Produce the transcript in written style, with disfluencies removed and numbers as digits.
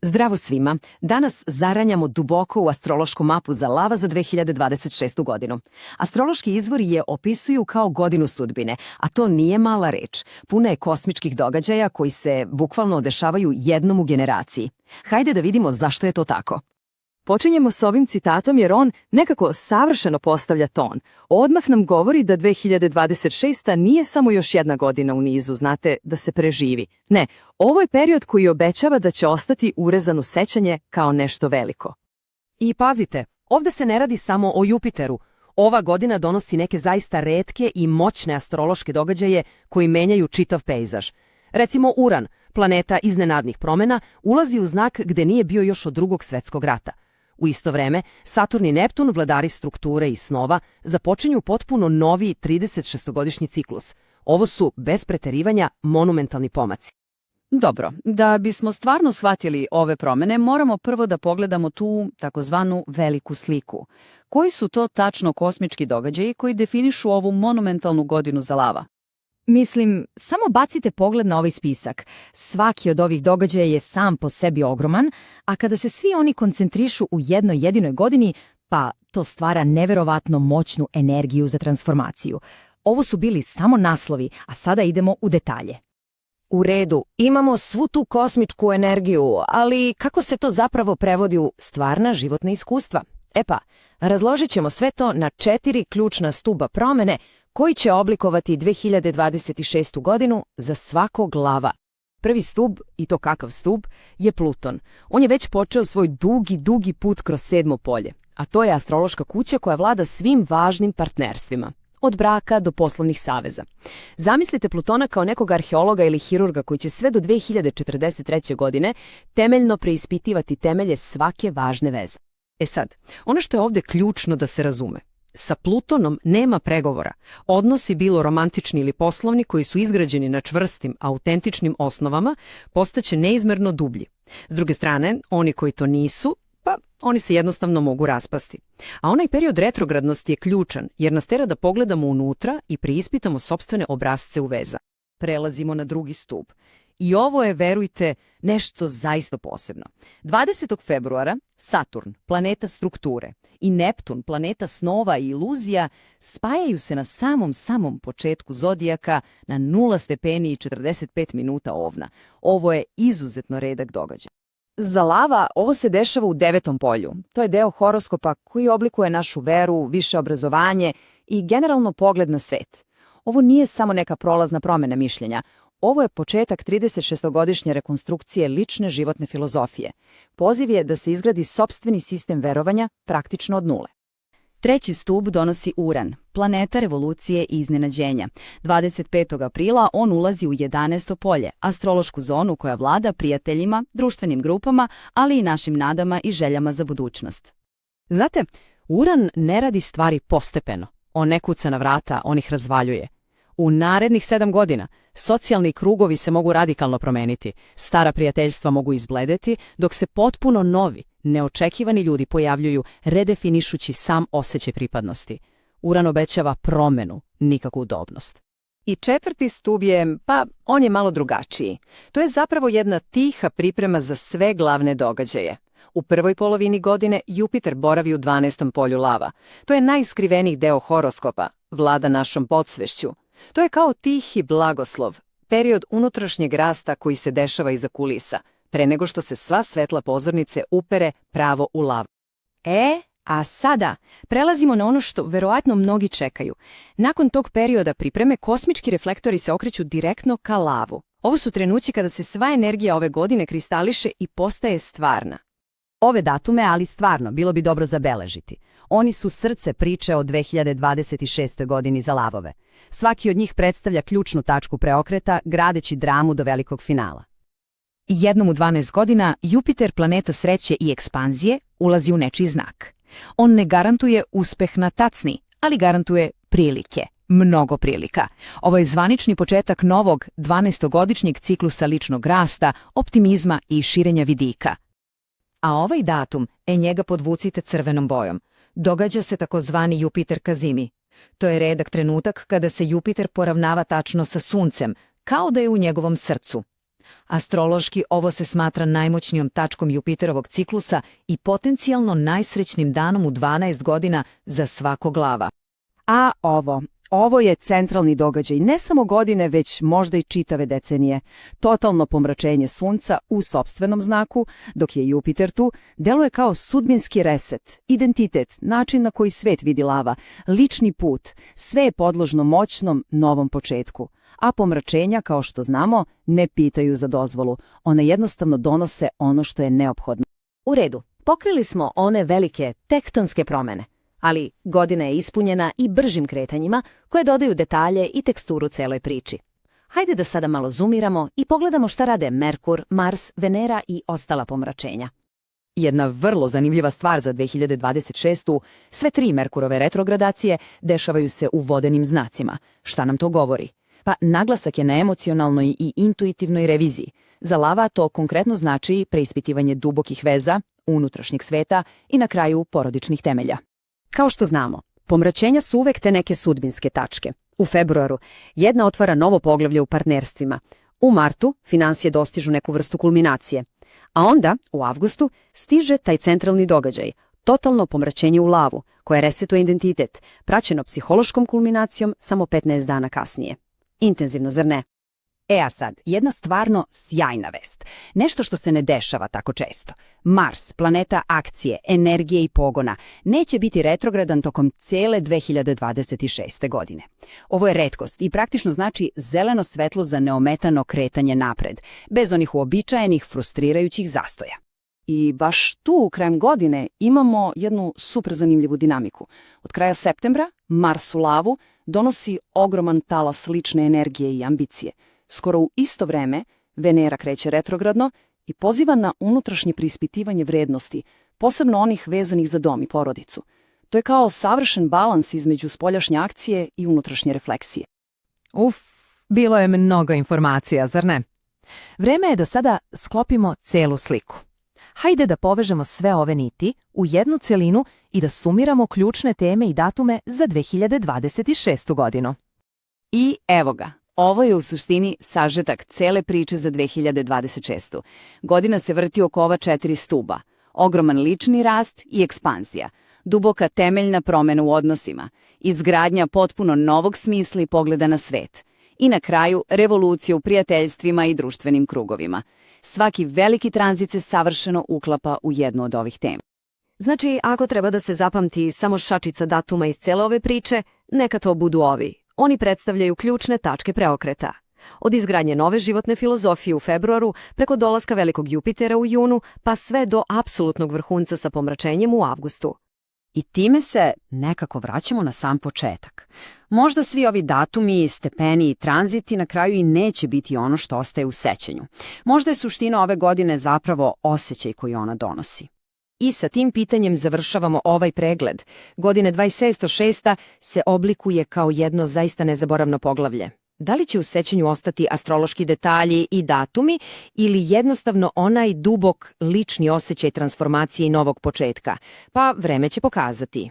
Zdravo svima! Danas zaranjamo duboko u astrološku mapu za lava za 2026. godinu. Astrološki izvori je opisuju kao godinu sudbine, a to nije mala reč. Puna je kosmičkih događaja koji se bukvalno dešavaju jednom u generaciji. Hajde da vidimo zašto je to tako. Počinjemo s ovim citatom jer on nekako savršeno postavlja ton. Odmah nam govori da 2026. nije samo još jedna godina u nizu, znate, da se preživi. Ne, ovo je period koji obećava da će ostati urezan u sećanje kao nešto veliko. I pazite, ovde se ne radi samo o Jupiteru. Ova godina donosi neke zaista retke i moćne astrološke događaje koji menjaju čitav pejzaž. Recimo Uran, planeta iznenadnih promena, ulazi u znak gde nije bio još od Drugog svetskog rata. U isto vreme, Saturn i Neptun, vladari strukture i snova, započinju potpuno novi 36-godišnji ciklus. Ovo su, bez preterivanja, monumentalni pomaci. Dobro, da bismo stvarno shvatili ove promene, moramo prvo da pogledamo tu takozvanu veliku sliku. Koji su to tačno kosmički događaji koji definišu ovu monumentalnu godinu za lava? Mislim, samo bacite pogled na ovaj spisak. Svaki od ovih događaja je sam po sebi ogroman, a kada se svi oni koncentrišu u jednoj jedinoj godini, pa to stvara neverovatno moćnu energiju za transformaciju. Ovo su bili samo naslovi, a sada idemo u detalje. U redu, imamo svu tu kosmičku energiju, ali kako se to zapravo prevodi u stvarna životna iskustva? E pa, razložit ćemo sve to na 4 ključna stuba promene koji će oblikovati 2026. godinu za svakog lava. Prvi stub, i to kakav stub, je Pluton. On je već počeo svoj dugi put kroz 7. polje, a to je astrološka kuća koja vlada svim važnim partnerstvima, od braka do poslovnih saveza. Zamislite Plutona kao nekog arheologa ili hirurga koji će sve do 2043. godine temeljno preispitivati temelje svake važne veze. E sad, ono što je ovde ključno da se razume, sa Plutonom nema pregovora. Odnosi, bilo romantični ili poslovni, koji su izgrađeni na čvrstim, autentičnim osnovama, postaće neizmerno dublji. S druge strane, oni koji to nisu, pa oni se jednostavno mogu raspasti. A onaj period retrogradnosti je ključan, jer nas tera da pogledamo unutra i preispitamo sopstvene obrasce u veza. Prelazimo na drugi stub. I ovo je, verujte, nešto zaista posebno. 20. februara Saturn, planeta strukture, i Neptun, planeta snova i iluzija, spajaju se na samom početku zodijaka na 0 stepeni i 45 minuta ovna. Ovo je izuzetno redak događaj. Za lava ovo se dešava u 9. polju. To je deo horoskopa koji oblikuje našu veru, više obrazovanje i generalno pogled na svet. Ovo nije samo neka prolazna promjena mišljenja. Ovo je početak 36-godišnje rekonstrukcije lične životne filozofije. Poziv je da se izgradi sopstveni sistem verovanja praktično od nule. Treći stub donosi Uran, planeta revolucije i iznenađenja. 25. aprila on ulazi u 11. polje, astrološku zonu koja vlada prijateljima, društvenim grupama, ali i našim nadama i željama za budućnost. Znate, Uran ne radi stvari postepeno. On ne kuca na vrata, on ih razvaljuje. U narednih 7 godina socijalni krugovi se mogu radikalno promeniti, stara prijateljstva mogu izbledeti, dok se potpuno novi, neočekivani ljudi pojavljuju, redefinišući sam osjećaj pripadnosti. Uran obećava promenu, nikakvu udobnost. I četvrti stub je, pa on je malo drugačiji. To je zapravo jedna tiha priprema za sve glavne događaje. U prvoj polovini godine Jupiter boravi u 12. polju lava. To je najskriveniji deo horoskopa, vlada našom podsvešću. To je kao tihi blagoslov, period unutrašnjeg rasta koji se dešava iza kulisa, pre nego što se sva svetla pozornice upere pravo u lav. A sada prelazimo na ono što verovatno mnogi čekaju. Nakon tog perioda pripreme, kosmički reflektori se okreću direktno ka lavu. Ovo su trenuci kada se sva energija ove godine kristališe i postaje stvarna. Ove datume, ali stvarno, bilo bi dobro zabeležiti. Oni su srce priče o 2026. godini za lavove. Svaki od njih predstavlja ključnu tačku preokreta, gradeći dramu do velikog finala. Jednom u 12 godina Jupiter, planeta sreće i ekspanzije, ulazi u nečiji znak. On ne garantuje uspeh na tacni, ali garantuje prilike. Mnogo prilika. Ovo je zvanični početak novog 12-godišnjeg ciklusa ličnog rasta, optimizma i širenja vidika. A ovaj datum, njega podvucite crvenom bojom. Događa se takozvani Jupiter Kazimi. To je redak trenutak kada se Jupiter poravnava tačno sa Suncem, kao da je u njegovom srcu. Astrološki ovo se smatra najmoćnijom tačkom Jupiterovog ciklusa i potencijalno najsrećnim danom u 12 godina za svakog lava. A ovo je centralni događaj ne samo godine, već možda i čitave decenije. Totalno pomračenje sunca u sopstvenom znaku, dok je Jupiter tu, deluje kao sudbinski reset, identitet, način na koji svet vidi lava, lični put, sve je podložno moćnom novom početku. A pomračenja, kao što znamo, ne pitaju za dozvolu. One jednostavno donose ono što je neophodno. U redu, pokrili smo one velike tektonske promene, ali godina je ispunjena i bržim kretanjima koje dodaju detalje i teksturu celoj priči. Hajde da sada malo zoomiramo i pogledamo šta rade Merkur, Mars, Venera i ostala pomračenja. Jedna vrlo zanimljiva stvar za 2026. Sve 3 Merkurove retrogradacije dešavaju se u vodenim znacima. Šta nam to govori? Pa naglasak je na emocionalnoj i intuitivnoj reviziji. Za lava to konkretno znači preispitivanje dubokih veza, unutrašnjeg sveta i na kraju porodičnih temelja. Kao što znamo, pomračenja su uvek te neke sudbinske tačke. U februaru jedna otvara novo poglavlje u partnerstvima. U martu finansije dostižu neku vrstu kulminacije. A onda, u avgustu, stiže taj centralni događaj, totalno pomračenje u lavu, koje resetuje identitet, praćeno psihološkom kulminacijom samo 15 dana kasnije. Intenzivno, zar ne? A sad, jedna stvarno sjajna vest. Nešto što se ne dešava tako često. Mars, planeta akcije, energije i pogona, neće biti retrogradan tokom cele 2026. godine. Ovo je retkost i praktično znači zeleno svetlo za neometano kretanje napred, bez onih uobičajenih frustrirajućih zastoja. I baš tu, krajem godine, imamo jednu super zanimljivu dinamiku. Od kraja septembra, Mars u lavu donosi ogroman talas lične energije i ambicije. Skoro u isto vreme Venera kreće retrogradno i poziva na unutrašnje preispitivanje vrednosti, posebno onih vezanih za dom i porodicu. To je kao savršen balans između spoljašnje akcije i unutrašnje refleksije. Bilo je mnogo informacija, zar ne? Vreme je da sada sklopimo celu sliku. Hajde da povežemo sve ove niti u jednu celinu i da sumiramo ključne teme i datume za 2026. godinu. I evo ga. Ovo je u suštini sažetak cele priče za 2026. Godina se vrti oko ova 4 stuba. Ogroman lični rast i ekspanzija. Duboka temeljna promena u odnosima. Izgradnja potpuno novog smisla i pogleda na svet. I na kraju revolucija u prijateljstvima i društvenim krugovima. Svaki veliki tranzit se savršeno uklapa u jednu od ovih tema. Znači, ako treba da se zapamti samo šačica datuma iz cele ove priče, neka to budu ovi. Oni predstavljaju ključne tačke preokreta. Od izgradnje nove životne filozofije u februaru, preko dolaska velikog Jupitera u junu, pa sve do apsolutnog vrhunca sa pomračenjem u avgustu. I time se nekako vraćamo na sam početak. Možda svi ovi datumi, stepeni i tranziti na kraju i neće biti ono što ostaje u sećanju. Možda je suština ove godine zapravo osjećaj koji ona donosi. I sa tim pitanjem završavamo ovaj pregled. Godine 2606 se oblikuje kao jedno zaista nezaboravno poglavlje. Da li će u sećanju ostati astrološki detalji i datumi ili jednostavno onaj dubok lični osjećaj transformacije i novog početka? Pa vreme će pokazati.